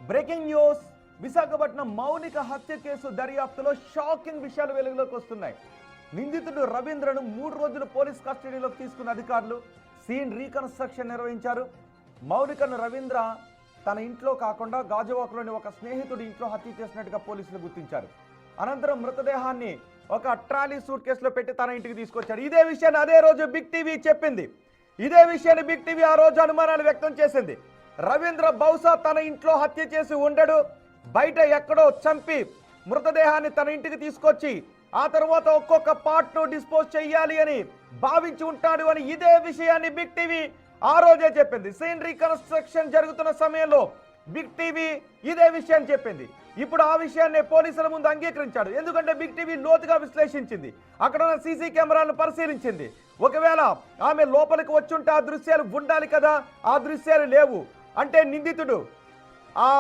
Breaking news Visakhapatnam Mounika హత్య case దర్యాప్తులో shocking విషయాలు వెలుగులోకి వస్తున్నాయి. నిందితుడు రవీంద్రను 3 రోజులు పోలీస్ కస్టడీలోకి తీసుకున్న అధికారులు సీన్ రీకన్స్ట్రక్షన్ నిర్వహించారు. మౌనికను రవీంద్ర తన ఇంట్లో కాకుండా గాజువాకలోని ఒక స్నేహితుడి ఇంట్లో హత్య చేసినట్టుగా పోలీసులు గుర్తించారు. అనంతరం మృతదేహాన్ని ఒక ట్రాలీ సూట్ కేసులో పెట్టి తన ఇంటికి తీసుకొచ్చారు. ఇదే విషయాన్ని అదే రోజు బిగ్ టీవీ చెప్పింది. ఇదే విషయాన్ని బిగ్ టీవీ ఆ రోజు అనుమానాలు వ్యక్తం చేసింది. రవీంద్ర బహుశా తన ఇంట్లో హత్య చేసి ఉండడు, బయట ఎక్కడో చంపి మృతదేహాన్ని తన ఇంటికి తీసుకొచ్చి ఆ తర్వాత ఒక్కొక్క పార్ట్ను డిస్పోజ్ చెయ్యాలి అని భావించి ఉంటాడు అని ఇదే విషయాన్ని బిగ్ టీవీ ఆ రోజే చెప్పింది. సీన్ రీకన్స్ట్రక్షన్ జరుగుతున్న సమయంలో బిగ్ టీవీ ఇదే విషయాన్ని చెప్పింది. ఇప్పుడు ఆ విషయాన్ని పోలీసుల ముందు అంగీకరించాడు. ఎందుకంటే బిగ్ టీవీ లోతుగా విశ్లేషించింది, అక్కడ ఉన్న సీసీ కెమెరాలను పరిశీలించింది. ఒకవేళ ఆమె లోపలికి వచ్చుంటే ఆ దృశ్యాలు ఉండాలి కదా, ఆ దృశ్యాలు లేవు. అంటే నిందితుడు ఆ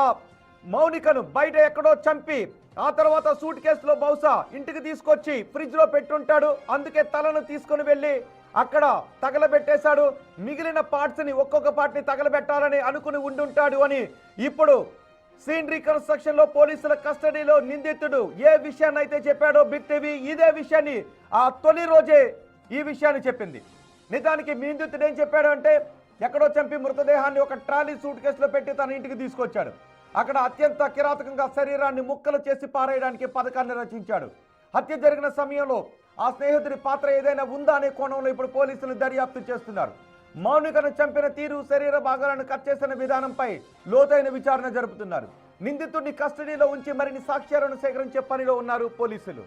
మౌనికను బయట ఎక్కడో చంపి ఆ తర్వాత సూట్ కేసులో బహుశా ఇంటికి తీసుకొచ్చి ఫ్రిడ్జ్ లో పెట్టుంటాడు. అందుకే తలను తీసుకుని వెళ్ళి అక్కడ తగలబెట్టేశాడు. మిగిలిన పార్ట్స్ ని ఒక్కొక్క పార్ట్ ని తగలబెట్టాలని అనుకుని ఉండుంటాడు అని ఇప్పుడు సీన్ రీకన్స్ట్రక్షన్ లో పోలీసుల కస్టడీలో నిందితుడు ఏ విషయాన్ని అయితే చెప్పాడో బిగ్ టీవీ ఇదే విషయాన్ని ఆ తొలి రోజే ఈ విషయాన్ని చెప్పింది. నిజానికి నిందితుడు ఏం చెప్పాడు అంటే ఎక్కడో చంపి మృతదేహాన్ని ఒక ట్రాలీ సూట్ కేసులో పెట్టి తన ఇంటికి తీసుకొచ్చాడు. అక్కడ అత్యంత కిరాతకంగా శరీరాన్ని ముక్కలు చేసి పారేయడానికి పథకాన్ని రచించాడు. హత్య జరిగిన సమయంలో ఆ స్నేహితుడి పాత్ర ఏదైనా ఉందా అనే కోణంలో ఇప్పుడు పోలీసులు దర్యాప్తు చేస్తున్నారు. మౌనికను చంపిన తీరు, శరీర భాగాలను కట్ చేసిన విధానంపై లోతైన విచారణ జరుపుతున్నారు. నిందితుడిని కస్టడీలో ఉంచి మరిన్ని సాక్ష్యాలను సేకరించే పనిలో ఉన్నారు పోలీసులు.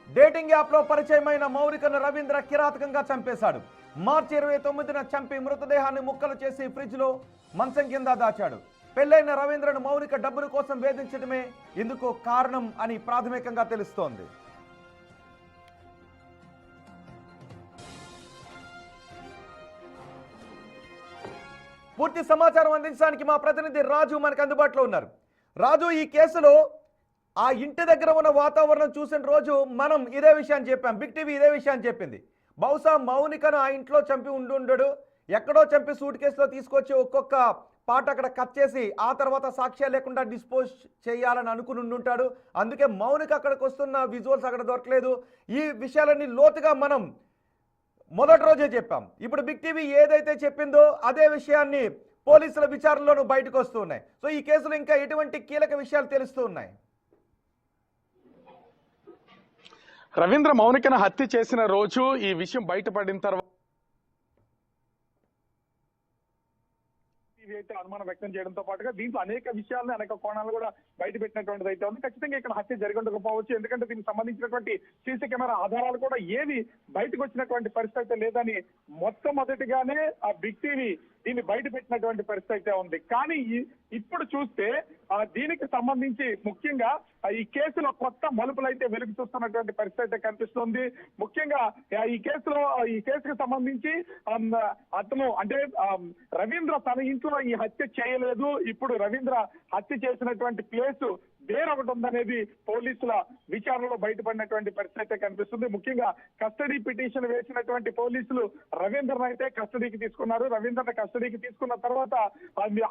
డేటింగ్ యాప్ లో పరిచయమైన మౌనికను రవీంద్ర కిరాతకంగా చంపేశాడు. మార్చి 29న చంపి మృతదేహాన్ని ముక్కలు చేసి ఫ్రిడ్జ్ లో మంచం కింద దాచాడు. పెళ్లైన రవీంద్రను మౌనిక డబ్బుల కోసం వేధించడమే ఇందుకు కారణం అని ప్రాథమికంగా తెలుస్తోంది. పూర్తి సమాచారం అందించడానికి మా ప్రతినిధి రాజు మనకు అందుబాటులో ఉన్నారు. రాజు, ఈ కేసులో ఆ ఇంటి దగ్గర ఉన్న వాతావరణం చూసిన రోజు మనం ఇదే విషయాన్ని చెప్పాం, బిగ్ టీవీ ఇదే విషయాన్ని చెప్పింది. బహుశా మౌనికను ఆ ఇంట్లో చంపి ఉండడు, ఎక్కడో చంపి సూట్ కేసులో తీసుకొచ్చి ఒక్కొక్క పాట అక్కడ కట్ చేసి ఆ తర్వాత సాక్ష్యాలు లేకుండా డిస్పోజ్ చేయాలని అనుకుని ఉండుంటాడు. అందుకే మౌనిక అక్కడికి వస్తున్న విజువల్స్ అక్కడ దొరకలేదు. ఈ విషయాలన్నీ లోతుగా మనం మొదటి రోజే చెప్పాం. ఇప్పుడు బిగ్ టీవీ ఏదైతే చెప్పిందో అదే విషయాన్ని పోలీసుల విచారణలోనూ బయటకు వస్తూ ఉన్నాయి. సో ఈ కేసులో ఇంకా ఎటువంటి కీలక విషయాలు తెలుస్తూ ఉన్నాయి? రవీంద్ర మౌనికను హత్య చేసిన రోజు ఈ విషయం బయటపడిన తర్వాత అయితే అనుమానం వ్యక్తం చేయడంతో పాటుగా దీంట్లో అనేక విషయాలను అనేక కోణాలు కూడా బయట పెట్టినటువంటిది అయితే ఉంది. ఖచ్చితంగా ఇక్కడ హత్య జరిగి ఉండకపోవచ్చు, ఎందుకంటే దీనికి సంబంధించినటువంటి సీసీ కెమెరా ఆధారాలు కూడా ఏవి బయటకు వచ్చినటువంటి పరిస్థితి లేదని మొట్టమొదటిగానే ఆ బిగ్ టీవీ దీన్ని బయట పెట్టినటువంటి పరిస్థితి అయితే ఉంది. కానీ ఇప్పుడు చూస్తే దీనికి సంబంధించి ముఖ్యంగా ఈ కేసులో కొత్త మలుపులు అయితే వెలుగు చూస్తున్నటువంటి పరిస్థితి అయితే కనిపిస్తుంది. ముఖ్యంగా ఈ కేసుకు సంబంధించి అతను అంటే రవీంద్ర తన ఇంట్లో ఈ హత్య చేయలేదు. ఇప్పుడు రవీంద్ర హత్య చేసినటువంటి ప్లేసు వేరొకటి ఉందనేది పోలీసుల విచారణలో బయటపడినటువంటి పరిస్థితి అయితే కనిపిస్తుంది. ముఖ్యంగా కస్టడీ పిటిషన్ వేసినటువంటి పోలీసులు రవీంద్రను అయితే కస్టడీకి తీసుకున్నారు. రవీంద్రను కస్టడీకి తీసుకున్న తర్వాత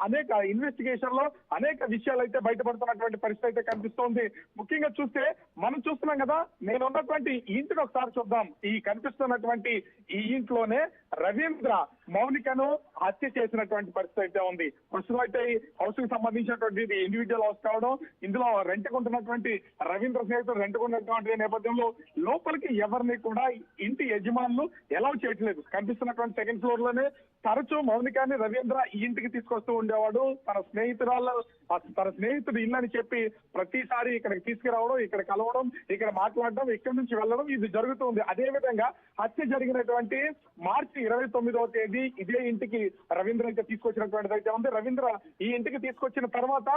అనేక ఇన్వెస్టిగేషన్ లో అనేక విషయాలు అయితే బయటపడుతున్నటువంటి పరిస్థితి అయితే కనిపిస్తోంది. ముఖ్యంగా చూస్తే మనం చూస్తున్నాం కదా, నేను ఉన్నటువంటి ఈ ఇంటిని ఒకసారి చూద్దాం. ఈ కనిపిస్తున్నటువంటి ఈ ఇంట్లోనే రవీంద్ర మౌనికను హత్య చేసినటువంటి పరిస్థితి అయితే ఉంది. ప్రస్తుతం అయితే ఈ హౌస్ కి సంబంధించినటువంటి ఇండివిజువల్ హౌస్ కావడం, ఇందులో రెంట్కుంటున్నటువంటి రవీంద్ర స్నేహితుడు రెంట్కున్నటువంటి నేపథ్యంలో లోపలికి ఎవరిని కూడా ఇంటి యజమానులు ఎలా చేయట్లేదు. కనిపిస్తున్నటువంటి సెకండ్ ఫ్లోర్ లోనే తరచూ మౌనికాన్ని రవీంద్ర ఈ ఇంటికి తీసుకొస్తూ ఉండేవాడు. తన స్నేహితుడు ఇల్లు అని చెప్పి ప్రతిసారి ఇక్కడికి తీసుకురావడం, ఇక్కడ కలవడం, ఇక్కడ మాట్లాడడం, ఇక్కడి నుంచి వెళ్ళడం ఇది జరుగుతుంది. అదే విధంగా హత్య జరిగినటువంటి మార్చి 29వ తేదీ ఇదే ఇంటికి రవీంద్ర అయితే తీసుకొచ్చినటువంటిది అయితే ఉంది. రవీంద్ర ఈ ఇంటికి తీసుకొచ్చిన తర్వాత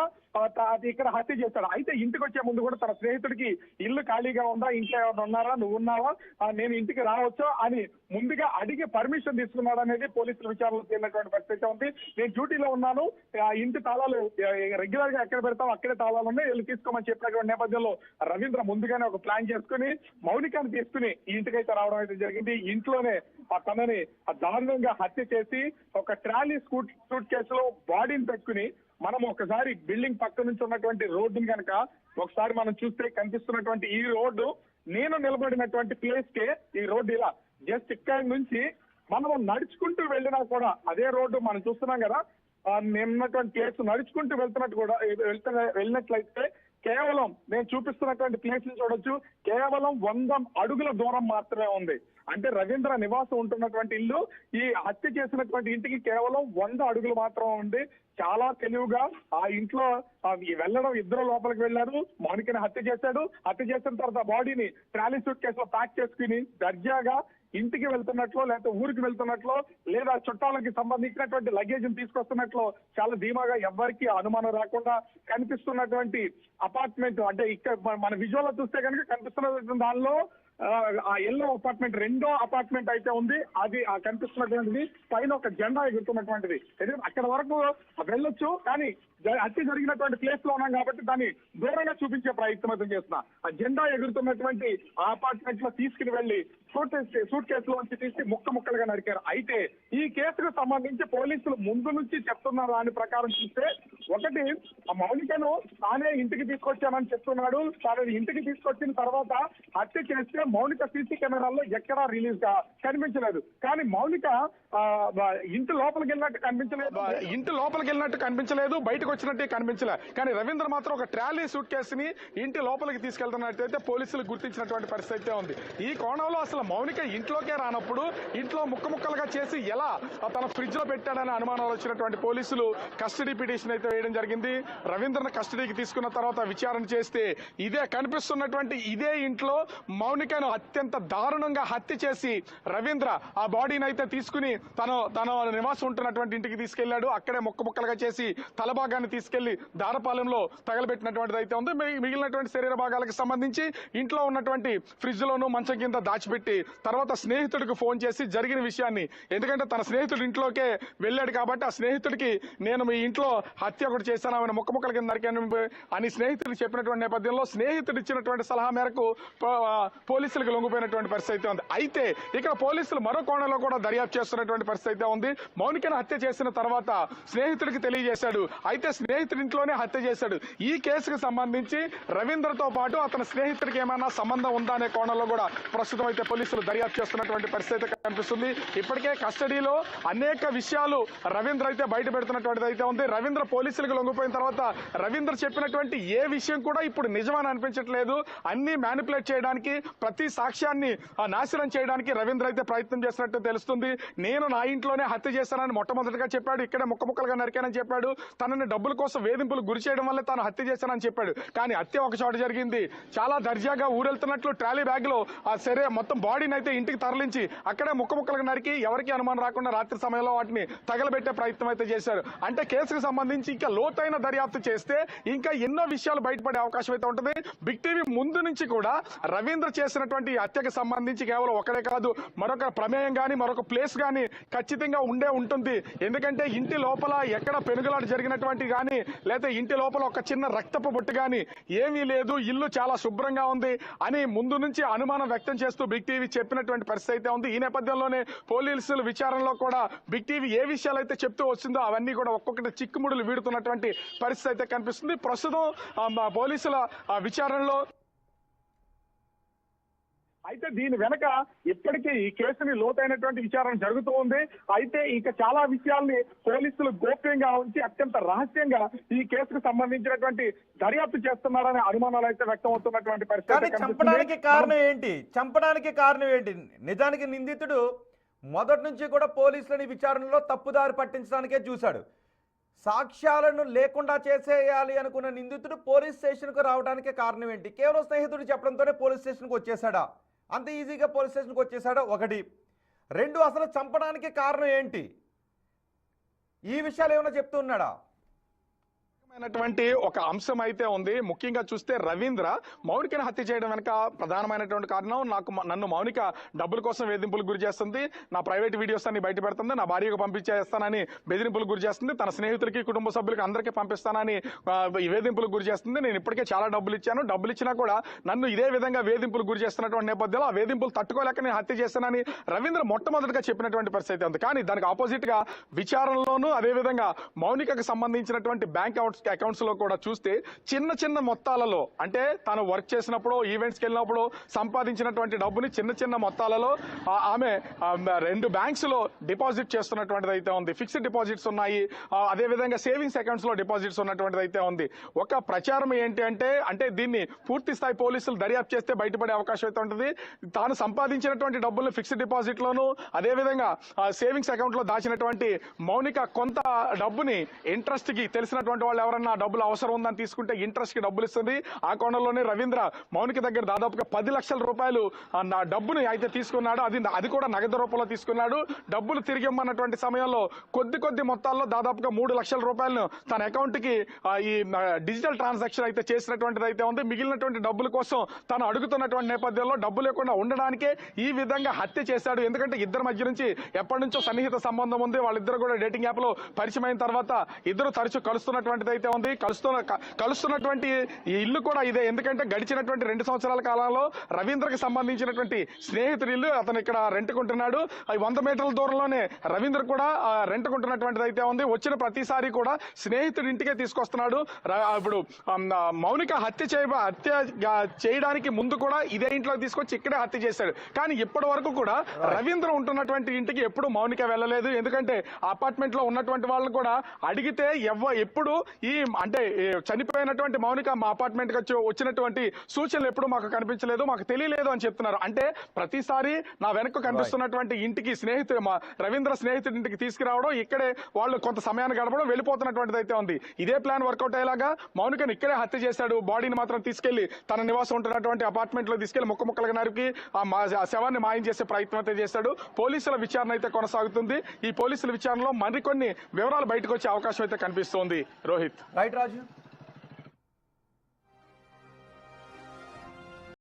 ఇక్కడ హత్య వచ్చాడు. అయితే ఇంటికి వచ్చే ముందు కూడా తన స్నేహితుడికి ఇల్లు ఖాళీగా ఉందా, ఇంట్లో ఎవరు ఉన్నారా, నువ్వు ఉన్నావా, నేను ఇంటికి రావచ్చా అని ముందుగా అడిగి పర్మిషన్ తీసుకున్నాడు అనేది పోలీసుల విచారణలో తేలినటువంటి పరిస్థితి ఉంది. నేను డ్యూటీలో ఉన్నాను, ఇంటి తాళాలు రెగ్యులర్ గా ఎక్కడ పెడతాం అక్కడే తాళాలు ఉన్నాయి, వెళ్ళి తీసుకోమని చెప్పినటువంటి నేపథ్యంలో రవీంద్ర ముందుగానే ఒక ప్లాన్ చేసుకుని మౌనికాన్ని తీసుకుని ఈ ఇంటికైతే రావడం అయితే జరిగింది. ఇంట్లోనే తనని దారుణంగా హత్య చేసి ఒక ట్రాలీ సూట్ కేసులో బాడీని పెట్టుకుని మనం ఒకసారి బిల్డింగ్ పక్క నుంచి ఉన్నటువంటి రోడ్డుని కనుక ఒకసారి మనం చూస్తే కనిపిస్తున్నటువంటి ఈ రోడ్డు నేను నిలబడినటువంటి ప్లేస్ కే ఈ రోడ్డు ఇలా జస్ట్ ఇక్కడి నుంచి మనం నడుచుకుంటూ వెళ్ళినా కూడా అదే రోడ్డు మనం చూస్తున్నాం కదా, నిన్నటువంటి ప్లేస్ నడుచుకుంటూ వెళ్తున్నట్టు కూడా వెళ్ళినట్లయితే కేవలం నేను చూపిస్తున్నటువంటి ప్లేస్ ని చూడొచ్చు, కేవలం 100 అడుగుల దూరం మాత్రమే ఉంది. అంటే రవీంద్ర నివాసం ఉంటున్నటువంటి ఇల్లు ఈ హత్య చేసినటువంటి ఇంటికి కేవలం 100 అడుగులు మాత్రం ఉంది. చాలా తెలివిగా ఆ ఇంట్లో వెళ్ళడం, ఇద్దరు లోపలికి వెళ్ళారు, మౌనికని హత్య చేశాడు. హత్య చేసిన తర్వాత బాడీని ట్రాలీ సూట్ కేసులో ప్యాక్ చేసుకుని దర్జాగా ఇంటికి వెళ్తున్నట్లు, లేకపోతే ఊరికి వెళ్తున్నట్లు, లేదా చుట్టాలకి సంబంధించినటువంటి లగేజ్ తీసుకొస్తున్నట్లు చాలా ధీమాగా ఎవ్వరికి అనుమానం రాకుండా కనిపిస్తున్నటువంటి అపార్ట్మెంట్, అంటే ఇక్కడ మన విజువల్ లో చూస్తే కనుక కనిపిస్తున్నటువంటి దానిలో ఆ ఎల్లో అపార్ట్మెంట్ రెండో అపార్ట్మెంట్ అయితే ఉంది. అది ఆ కనిపిస్తున్నటువంటిది పైన ఒక జెండా ఎగురుతున్నటువంటిది. అక్కడ వరకు వెళ్ళొచ్చు, కానీ హత్య జరిగినటువంటి ప్లేస్ లో ఉన్నాం కాబట్టి దాన్ని దూరంగా చూపించే ప్రయత్నం అయితే చేస్తున్నా. ఆ జెండా ఎగురుతున్నటువంటి ఆ అపార్ట్మెంట్ లో తీసుకుని వెళ్లి సూట్ కేసులో నుంచి తీసి ముక్కలుగా నరికారు. అయితే ఈ కేసుకు సంబంధించి పోలీసులు ముందు నుంచి చెప్తున్న దాని ప్రకారం చూస్తే, ఒకటి ఆ మౌనికను తానే ఇంటికి తీసుకొచ్చానని చెప్తున్నాడు. తాను ఇంటికి తీసుకొచ్చిన తర్వాత హత్య చేస్తే మౌనిక సీసీ కెమెరాల్లో ఎక్కడా రిలీజ్ కనిపించలేదు. కానీ మౌనిక ఇంటి లోపలికి వెళ్ళినట్టు కనిపించలేదు, బయటకు వచ్చినట్టే కనిపించలేదు. కానీ రవీంద్ర మాత్రం ఒక ట్రాలీ సూట్ కేసుని ఇంటి లోపలికి తీసుకెళ్తున్నట్టయితే పోలీసులు గుర్తించినటువంటి పరిస్థితి ఉంది. ఈ కోణంలో అసలు మౌనిక ఇంట్లోకే రానప్పుడు ఇంట్లో ముక్కలుగా చేసి ఎలా తన ఫ్రిడ్జ్ లో పెట్టాడని అనుమానాలు వచ్చినటువంటి పోలీసులు కస్టడీ పిటిషన్ అయితే వేయడం జరిగింది. రవీంద్రను కస్టడీకి తీసుకున్న తర్వాత విచారణ చేస్తే కనిపిస్తున్నటువంటి ఇదే ఇంట్లో మౌనికను అత్యంత దారుణంగా హత్య చేసి రవీంద్ర ఆ బాడీని అయితే తీసుకుని తన నివాసం ఉంటున్నటువంటి ఇంటికి తీసుకెళ్లాడు. అక్కడే ముక్కలుగా చేసి తల భాగాన్ని తీసుకెళ్లి దారపాలెంలో తగలబెట్టినటువంటిది అయితే ఉంది. మిగిలినటువంటి శరీర భాగాలకు సంబంధించి ఇంట్లో ఉన్నటువంటి ఫ్రిడ్జ్ లోను మంచం కింద దాచిపెట్టి తర్వాత స్నేహితుడికి ఫోన్ చేసి జరిగిన విషయాన్ని, ఎందుకంటే తన స్నేహితుడు ఇంట్లోకే వెళ్ళాడు కాబట్టి ఆ స్నేహితుడికి నేను మీ ఇంట్లో హత్య ఒకటి చేశాను, ఆమెను ముక్కల కింద నరికాను అని స్నేహితుడికి చెప్పినటువంటి నేపథ్యంలో స్నేహితుడు ఇచ్చినటువంటి సలహా మేరకు పోలీసులకు లొంగిపోయినటువంటి పరిస్థితి ఉంది. అయితే ఇక్కడ పోలీసులు మరో కోణంలో కూడా దర్యాప్తు చేస్తున్నటువంటి పరిస్థితి ఉంది. మౌనికను హత్య చేసిన తర్వాత స్నేహితుడికి తెలియజేశాడు. అయితే స్నేహితుడి ఇంట్లోనే హత్య చేశాడు. ఈ కేసుకు సంబంధించి రవీంద్రతో పాటు అతని స్నేహితుడికి ఏమైనా సంబంధం ఉందా అనే కోణంలో కూడా ప్రస్తుతం అయితే పోలీసులు దర్యాప్తు చేస్తున్నటువంటి పరిస్థితి కనిపిస్తుంది. ఇప్పటికే కస్టడీలో అనేక విషయాలు రవీంద్ర అయితే బయట పెడుతున్నటువంటిది అయితే ఉంది. రవీంద్ర పోలీసులకు లొంగిపోయిన తర్వాత రవీంద్ర చెప్పినటువంటి ఏ విషయం కూడా ఇప్పుడు నిజమని అనిపించట్లేదు. అన్ని మ్యానిపులేట్ చేయడానికి, ప్రతి సాక్ష్యాన్ని నాశనం చేయడానికి రవీంద్ర అయితే ప్రయత్నం చేసినట్టు తెలుస్తుంది. నేను నా ఇంట్లోనే హత్య చేశానని మొట్టమొదటిగా చెప్పాడు. ఇక్కడే ముక్కలుగా నరికానని చెప్పాడు. తనని డబ్బుల కోసం వేధింపులు గురి చేయడం వల్ల తాను హత్య చేశానని చెప్పాడు. కానీ హత్య ఒక చోట జరిగింది. చాలా దర్జాగా ఊరెళ్తున్నట్లు ట్రాలీ బ్యాగ్ లో ఆ మొత్తం బాడీని అయితే ఇంటికి తరలించి అక్కడే ముక్కలుగా నరికి ఎవరికి అనుమానం రాకుండా రాత్రి సమయంలో వాటిని తగలబెట్టే ప్రయత్నం అయితే చేశారు. అంటే కేసుకు సంబంధించి ఇంకా లోతైన దర్యాప్తు చేస్తే ఇంకా ఎన్నో విషయాలు బయటపడే అవకాశం అయితే ఉంటుంది. బిగ్ టీవీ ముందు నుంచి కూడా రవీంద్ర చేసినటువంటి హత్యకు సంబంధించి కేవలం ఒకటే కాదు, మరొక ప్రమేయం గాని మరొక ప్లేస్ గాని ఖచ్చితంగా ఉంటుంది. ఎందుకంటే ఇంటి లోపల ఎక్కడ పెనుగులాట జరిగినటువంటి గాని, లేదా ఇంటి లోపల ఒక చిన్న రక్తపు బొట్టు గాని ఏమీ లేదు, ఇల్లు చాలా శుభ్రంగా ఉంది అని ముందు నుంచి అనుమానం వ్యక్తం చేస్తూ బిగ్ టీవీ చెప్పినటువంటి పరిస్థితి అయితే ఉంది. ఈ నేపథ్యంలోనే పోలీసుల విచారణలో కూడా బిగ్ టీవీ ఏ విషయాలు అయితే చెప్తూ వచ్చిందో అవన్నీ కూడా ఒక్కొక్కటి చిక్కుముడులు వీడుతున్నటువంటి పరిస్థితి అయితే కనిపిస్తుంది. ప్రస్తుతం పోలీసుల విచారణలో అయితే దీని వెనక ఇప్పటికీ ఈ కేసుని లోతైనటువంటి విచారణ జరుగుతూ ఉంది. అయితే ఇక చాలా విషయాల్ని పోలీసులు గోప్యంగా ఉంచి అత్యంత రహస్యంగా ఈ కేసుకు సంబంధించినటువంటి దర్యాప్తు చేస్తున్నారనే అనుమానాలు అయితే వ్యక్తం అవుతున్నటువంటి పరిస్థితి. చంపడానికి కారణం ఏంటి? నిజానికి నిందితుడు మొదటి నుంచి కూడా పోలీసులని విచారణలో తప్పుదారి పట్టించడానికే చూశాడు. సాక్ష్యాలను లేకుండా చేసేయాలి అనుకున్న నిందితుడు పోలీస్ స్టేషన్కు రావడానికి కారణం ఏంటి? కేవలం స్నేహితుడు చెప్పడంతోనే పోలీస్ స్టేషన్కి వచ్చేసాడా? అంత ఈజీగా పోలీస్ స్టేషన్కి వచ్చేసాడా? ఒకటి. రెండు, అసలు చంపడానికి కారణం ఏంటి? ఈ విషయాలు ఏమైనా చెప్తున్నాడా? అయినటువంటి ఒక అంశం అయితే ఉంది. ముఖ్యంగా చూస్తే రవీంద్ర మౌనికను హత్య చేయడం వెనక ప్రధానమైనటువంటి కారణం నన్ను మౌనిక డబ్బుల కోసం వేధింపులకు గురి చేస్తుంది, నా ప్రైవేట్ వీడియోస్ అన్ని బయట పెడుతుంది, నా భార్యకు పంపించేస్తానని బెదిరింపులకు గురి చేస్తుంది, తన స్నేహితులకి కుటుంబ సభ్యులకి అందరికీ పంపిస్తానని వేధింపులకు గురి చేస్తుంది. నేను ఇప్పటికే చాలా డబ్బులు ఇచ్చాను, డబ్బులు ఇచ్చినా కూడా నన్ను ఇదే విధంగా వేధింపులకు గురి చేస్తున్నటువంటి నేపథ్యంలో ఆ వేధింపులు తట్టుకోలేక నేను హత్య చేస్తానని రవీంద్ర మొట్టమొదటిగా చెప్పినటువంటి పరిస్థితి ఉంది. కానీ దానికి ఆపోజిట్ గా విచారణలోనూ అదేవిధంగా మౌనికకు సంబంధించినటువంటి బ్యాంక్ అకౌంట్స్ లో కూడా చూస్తే చిన్న చిన్న మొత్తాలలో, అంటే తను వర్క్ చేసినప్పుడు ఈవెంట్స్కి వెళ్ళినప్పుడు సంపాదించినటువంటి డబ్బుని చిన్న చిన్న మొత్తాలలో ఆమె 2 బ్యాంక్స్ లో డిపాజిట్ చేస్తున్నటువంటిది అయితే ఉంది. ఫిక్స్డ్ డిపాజిట్స్ ఉన్నాయి, అదేవిధంగా సేవింగ్స్ అకౌంట్స్ లో డిపాజిట్స్ ఉన్నటువంటిది అయితే ఉంది. ఒక ప్రచారం ఏంటి అంటే దీన్ని పూర్తి స్థాయి పోలీసులు దర్యాప్తు చేస్తే బయటపడే అవకాశం అయితే ఉంటుంది. తాను సంపాదించినటువంటి డబ్బులను ఫిక్స్డ్ డిపాజిట్ లోను అదేవిధంగా సేవింగ్స్ అకౌంట్ లో దాచినటువంటి మౌనిక కొంత డబ్బుని ఇంట్రెస్ట్ కి తెలిసినటువంటి వాళ్ళు ఎవరన్నా డబ్బులు అవసరం ఉందని తీసుకుంటే ఇంట్రెస్ట్ కి డబ్బులు ఇస్తుంది. ఆ కోణంలోనే రవీంద్ర మౌనిక దగ్గర దాదాపుగా 10 లక్షల రూపాయలు నా డబ్బుని అయితే తీసుకున్నాడు. అది కూడా నగదు రూపంలో తీసుకున్నాడు. డబ్బులు తిరిగి ఇమ్మన్నటువంటి సమయంలో కొద్ది మొత్తాల్లో దాదాపుగా 3 లక్షల రూపాయలను తన అకౌంట్ కి ఈ డిజిటల్ ట్రాన్సాక్షన్ అయితే చేసినటువంటిది అయితే ఉంది. మిగిలినటువంటి డబ్బుల కోసం తను అడుగుతున్నటువంటి నేపథ్యంలో డబ్బు లేకుండా ఉండడానికే ఈ విధంగా హత్య చేశాడు. ఎందుకంటే ఇద్దరి మధ్య నుంచి ఎప్పటి నుంచో సన్నిహిత సంబంధం ఉంది. వాళ్ళిద్దరు కూడా డేటింగ్ యాప్ లో పరిచయం అయిన తర్వాత ఇద్దరు తరచూ కలుస్తున్నటువంటిది అయితే ఉంది. కలుస్తున్నటువంటి ఈ ఇల్లు కూడా ఇదే. ఎందుకంటే గడిచినటువంటి 2 సంవత్సరాల కాలంలో రవీంద్రకి సంబంధించినటువంటి స్నేహితుడి ఇల్లు అతను ఇక్కడ రెంట్కుంటున్నాడు. 100 మీటర్ల దూరంలోనే రవీంద్ర కూడా రెంట్కుంటున్నటువంటిది అయితే ఉంది. వచ్చిన ప్రతిసారి కూడా స్నేహితుడి ఇంటికే తీసుకొస్తున్నాడు. ఇప్పుడు మౌనిక హత్య చేయడానికి ముందు కూడా ఇదే ఇంట్లో తీసుకొచ్చి ఇక్కడే హత్య చేశాడు. కానీ ఇప్పటి వరకు కూడా రవీంద్ర ఉంటున్నటువంటి ఇంటికి ఎప్పుడు మౌనిక వెళ్ళలేదు. ఎందుకంటే అపార్ట్మెంట్ లో ఉన్నటువంటి వాళ్ళని కూడా అడిగితే ఎప్పుడు అంటే చనిపోయినటువంటి మౌనిక మా అపార్ట్మెంట్ కి వచ్చినటువంటి సూచనలు ఎప్పుడు మాకు కనిపించలేదు, మాకు తెలియలేదు అని చెప్తున్నారు. అంటే ప్రతిసారి నా వెనక కనిపిస్తున్నటువంటి ఇంటికి రవీంద్ర స్నేహితుడి ఇంటికి తీసుకురావడం, ఇక్కడే వాళ్ళు కొంత సమయాన్ని గడపడం, వెళ్ళిపోతున్నటువంటిది అయితే ఉంది. ఇదే ప్లాన్ వర్కౌట్ అయ్యేలాగా మౌనికను ఇక్కడే హత్య చేశాడు. బాడీని మాత్రం తీసుకెళ్లి తన నివాసం ఉంటున్నటువంటి అపార్ట్మెంట్ లో తీసుకెళ్లి ముక్కలుగా నరికి ఆ శవాన్ని మాయం చేసే ప్రయత్నం అయితే చేశాడు. పోలీసుల విచారణ అయితే కొనసాగుతుంది. ఈ పోలీసుల విచారణలో మరికొన్ని వివరాలు బయటకు వచ్చే అవకాశం అయితే కనిపిస్తోంది. రోహిత్. రైట్ రాజు.